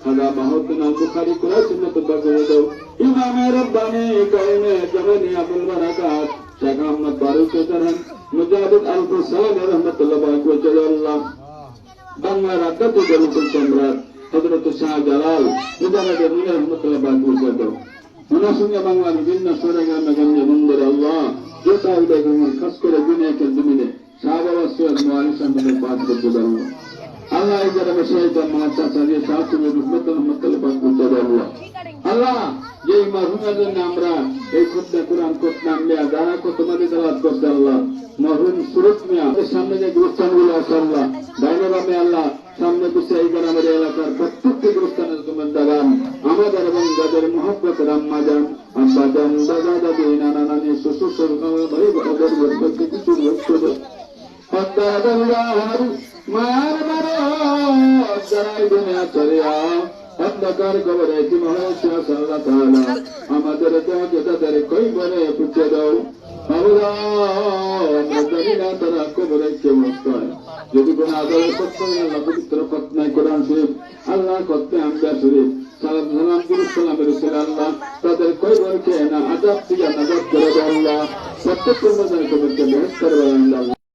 هذا مهوتنا البخاري كلا سنة بقوله إمام رباني كونه جمني أبو البركات شيخ محمد فاروق চৌধুরী মুজাহিদ আলফুল সালাম রহমাতুল্লাহ বারকাতুল্লাহ বাংলা রাজ্যের জনপ্রিয় সম্রাট হযরত শাহজালাল মুজাহিদ রহমাতুল্লাহ বারকাতুল্লাহ মনাসুঙ্গা বাংলার বিভিন্ন সরেগ্রামে গঞ্জে মন্দিরে আল্লাহ যেটা উদয় করুন খাস করে দুনিয়াকে জমিনে শাহবাবা সৈয়দ মুআলি সাহেবের পাঁচ বছর আল্লাহ আল্লাহ এই যারা শহীদ মাতা সাজিয়ে শাহসুবি রহমাতুল্লাহ বারকাতুল্লাহ আল্লাহ আল্লাহ যে মরহুমের জন্য আমরা এই খুতবা কুরআন করতাম লিয়া যারা কো তোমাদের তেলাওয়াত করতে আল্লাহ মরহুম সুরত মিয়া আমাদের সামনে যে গুরুস্থানগুলো আছে আল্লাহ ডাইনে বামে আল্লাহ সামনে পিছে এই গ্রামের এলাকার প্রত্যেকটি গুরুস্থানে তোমার দাগান আমাদের এবং যাদের মহব্বতের আম্মা যান আব্বা যান দাদা দাদি নানা নানি শ্বশুর শ্বশুর ভাই বোনদের বলতে কিছু বলতে পদ্মার মার মারো যারাই দুনিয়া চলিয়া অন্ধকার কবরে কি মহাশয় আল্লাহ তাআলা আমাদের দেহকে তাদের কই বলে পুছে দাও আল্লাহ আমরা জানি না তারা কবরে কেমন হয় যদি কোনো আদালে সত্য আল্লাহ পবিত্র পত্নায় কোরআন শরীফ আল্লাহ করতে আমরা শরীফ সালাম সালাম সালামের রসুল আল্লাহ তাদের কই বলকে না আজাব থেকে নাজাত করে দাও আল্লাহ প্রত্যেক কর্মচারী কবরকে বেহেশত করে দাও আল্লাহ